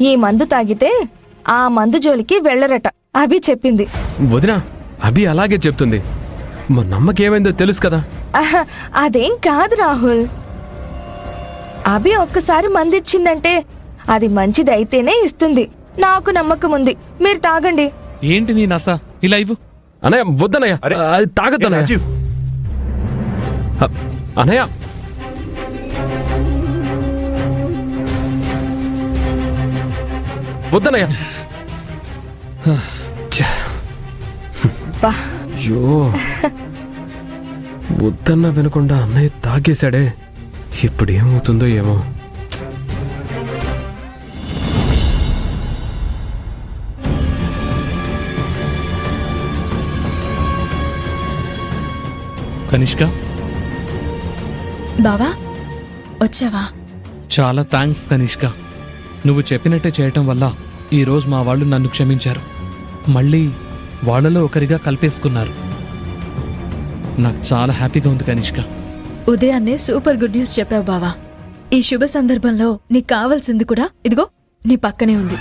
ఈ మందు తాగితే ఆ మందు జోలికి వెళ్లరట అభి చెప్పింది. వదినా, అభి అలాగే చెప్తుంది. మా నమ్మకేమైందో తెలుసు కదా. అదేం కాదు రాహుల్. అభి ఒక్కసారి మందిచ్చిందంటే అది మంచిది అయితేనే ఇస్తుంది. నాకు నమ్మకం ఉంది. మీరు తాగండి. ఏంటి నీ నస? ఇలా ఇవ్వు. అనయ్య వద్దనయ్య, అది తాగద్దనయ్య. అనయ్య వద్దనయ్య. అయ్యో, వద్దన్నా వినకుండా అన్నయ్య తాగేశాడే. ఇప్పుడేమవుతుందో ఏమో. కనిష్క, బావా వచ్చావా? చాలా థ్యాంక్స్ కనిష్క. నువ్వు చెప్పినట్టే చేయటం వల్ల ఈరోజు మా వాళ్ళు నన్ను క్షమించారు. మళ్ళీ వాళ్ళలో ఒకరిగా కలిపేసుకున్నారు. నాకు చాలా హ్యాపీగా ఉంది కనిష్క. ఉదయాన్నే సూపర్ గుడ్ న్యూస్ చెప్పావు బావా. ఈ శుభ సందర్భంలో నీకు కావాల్సింది కూడా ఇదిగో నీ పక్కనే ఉంది.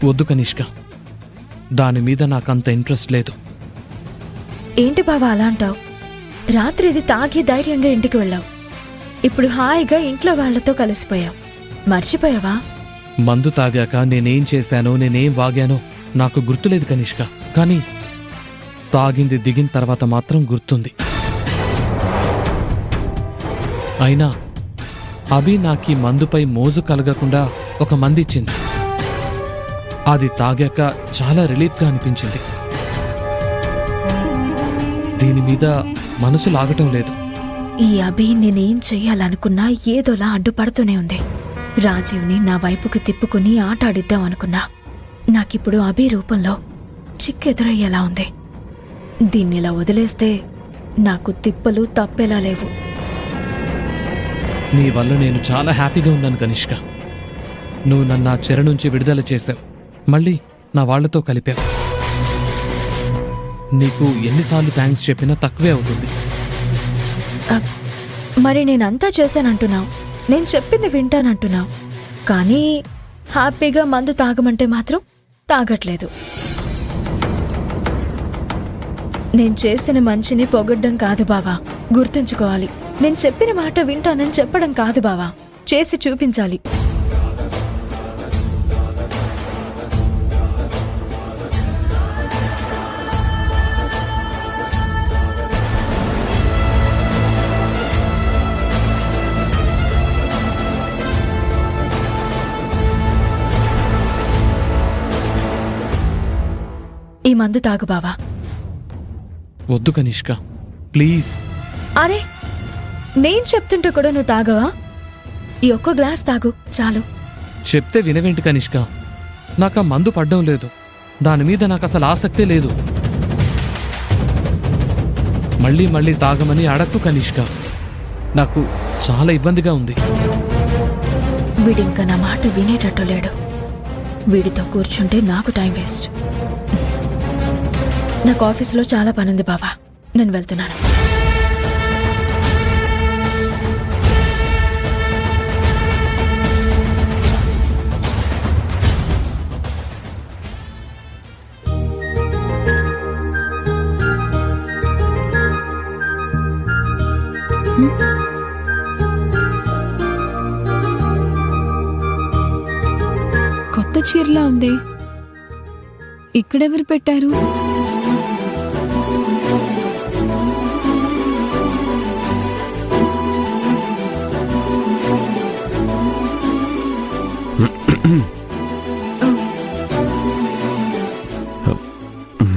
వద్దు కనిష్క, దాని మీద నాకంత ఇంట్రెస్ట్ లేదు. ఏంటి బావా అలా అంటావు? రాత్రి ఇది తాగి ధైర్యంగా ఇంటికి వెళ్ళావు. ఇప్పుడు హాయిగా ఇంట్లో వాళ్లతో కలిసిపోయావు. మర్చిపోయావా? మందు తాగాక నేనేం చేశానో, నేనేం వాగానో నాకు గుర్తులేదు కనిష్క. కానీ తాగింది దిగిన తర్వాత మాత్రం గుర్తుంది. అయినా అభి నాకీ మందుపై మోజు కలగకుండా ఒక మందిచ్చింది. అది తాగాక చాలా రిలీఫ్గా అనిపించింది. దీని మీద మనసు లాగటం లేదు. ఈ అభి నేనేం చెయ్యాలనుకున్నా ఏదోలా అడ్డుపడుతూనే ఉంది. రాజీవ్ని నా వైపుకి తిప్పుకుని ఆటాడిద్దాం అనుకున్నా. నాకిప్పుడు అభి రూపంలో చిక్కెదురయ్యేలా ఉంది. దీన్నిలా వదిలేస్తే నాకు తిప్పలు తప్పేలా లేవు. నీ వల్ల నేను చాలా హ్యాపీగా ఉన్నాను కనిష్క. నువ్వు నన్ను ఆ చెర నుంచి విడుదల చేశావు. మళ్ళీ నా వాళ్లతో కలిపావు. నీకు ఎన్నిసార్లు థ్యాంక్స్ చెప్పినా తక్కువే అవుతుంది. మరి నేనంతా చేశానంటున్నావు, నేను చెప్పింది వింటానంటున్నావు. కానీ హ్యాపీగా మందు తాగమంటే మాత్రం తాగట్లేదు. నేను చేసిన మంచిని పొగడ్డం కాదు బావా, గుర్తుంచుకోవాలి. నేను చెప్పిన మాట వింటానని చెప్పడం కాదు బావా, చేసి చూపించాలి. ఈ మందు తాగు బావా. వద్దు కనిష్క, ప్లీజ్. అరే, నేను చెప్తుంటే కూడా నువ్వు తాగవా? ఈ ఒక్క గ్లాస్ తాగు చాలు. చెప్తే వినవేంటి కనిష్క? నాకు ఆ మందు పడ్డం లేదు. దాని మీద నాకు అసలు ఆసక్తే లేదు. మళ్ళీ మళ్ళీ తాగమని అడక్కు కనిష్క. నాకు చాలా ఇబ్బందిగా ఉంది. వీడింకా నా మాట వినేటట్టు లేడు. వీడితో కూర్చుంటే నాకు టైం వేస్ట్. నాకు ఆఫీసులో చాలా పనుంది బావా, నేను వెళ్తున్నాను. కొత్త చీరలా ఉంది. ఇక్కడెవరు పెట్టారు?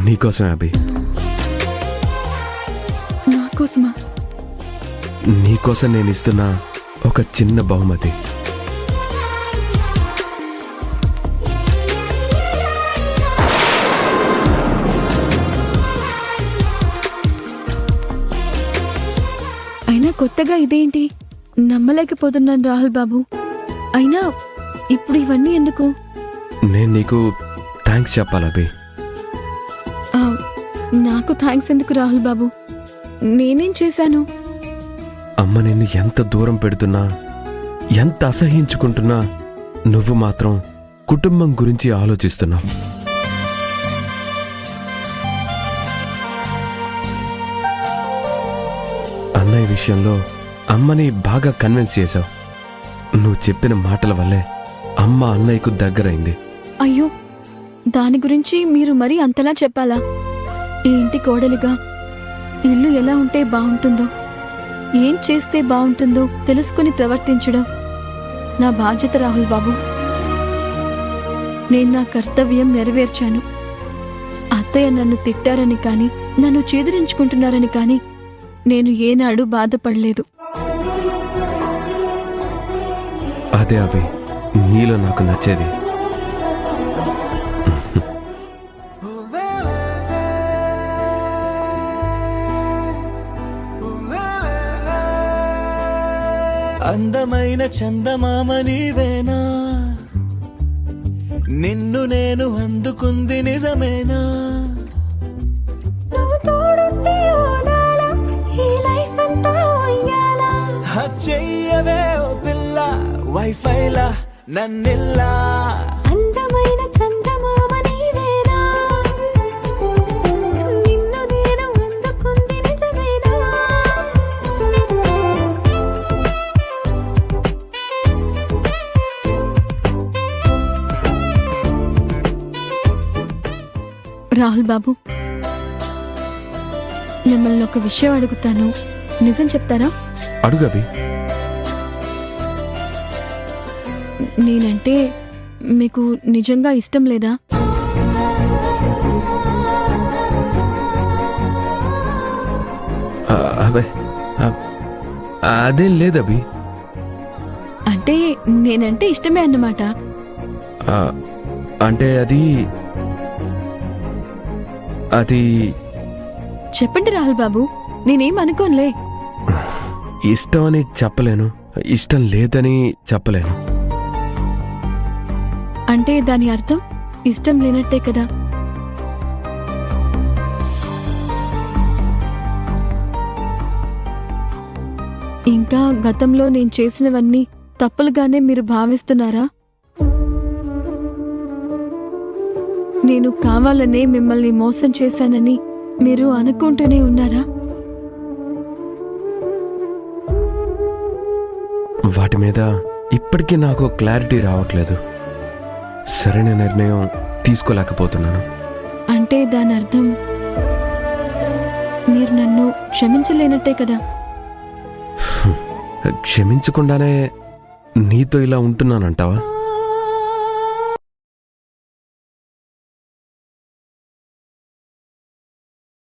నీకోసమే అభి. నాకోసమా? నీకోసం నేను ఇస్తున్న ఒక చిన్న బహుమతి. అయినా కొత్తగా ఇదేంటి? నమ్మలేకపోతున్నాను రాహుల్ బాబు. అయినా ఇప్పుడు ఇవన్నీ ఎందుకు? నేను నీకు థ్యాంక్స్ చెప్పాలి అభి. నాకు థ్యాంక్స్ ఎందుకు రాహుల్ బాబు? నేనేం చేశాను? అమ్మ నిన్ను ఎంత దూరం పెడుతున్నా ఎంత అసహించుకుంటున్నా నువ్వు మాత్రం కుటుంబం గురించి ఆలోచిస్తున్నావు. అన్నయ్య విషయంలో అమ్మని బాగా కన్విన్స్ చేశావు. నువ్వు చెప్పిన మాటల వల్లే అమ్మ అన్నయ్యకు దగ్గరైంది. అయ్యో, దాని గురించి మీరు మరీ అంతలా చెప్పాలా? ఈ ఇంటి కోడలిగా ఇల్లు ఎలా ఉంటే బాగుంటుందో, ఏం చేస్తే బాగుంటుందో తెలుసుకుని ప్రవర్తించడం నా బాధ్యత రాహుల్ బాబు. నేను నా కర్తవ్యం నెరవేర్చాను. అత్తయ్య నన్ను తిట్టారని కానీ, నన్ను చీదరించుకుంటున్నారని కానీ నేను ఏనాడు బాధపడలేదు. అదే అభి, నీలో నాకు నచ్చేది. అందమైన చందమామ నీవేనా, నిన్ను నేను అందుకుంది నిజమేనా, చెయ్యవే ఓ పిల్ల వైఫైలా నన్నిల్లా. అందమైన చందమామ నీవేనా, నిన్ను నేను అందుకుంది నిజమేనా. రాహుల్ బాబు, మిమ్మల్ని ఒక విషయం అడుగుతాను, నిజం చెప్తారా? అడుగు అభి. నేనంటే మీకు నిజంగా ఇష్టం లేదా? అబే, అదేం లేదభి. అంటే నేనంటే ఇష్టమే అన్నమాట. అంటే అది చెప్పండి రాహుల్ బాబు, నేనేం అనుకోనులే. ఇష్టం అని చెప్పలేను, ఇష్టం లేదని చెప్పలేను. అంటే దాని అర్థం ఇష్టం లేనట్టే కదా? ఇంకా గతంలో నేను చేసినవన్నీ తప్పులుగానే మీరు భావిస్తున్నారా? నేను కావాలనే మిమ్మల్ని మోసం చేశానని మీరు అనుకుంటూనే ఉన్నారా? వాటి మీద ఇప్పటికీ నాకు క్లారిటీ రావట్లేదు. సరైన నిర్ణయం తీసుకోలేకపోతున్నాను. అంటే దాని అర్థం మీరు నన్ను క్షమించలేనట్టే కదా? క్షమించకుండానే నీతో ఇలా ఉంటున్నానంటావా?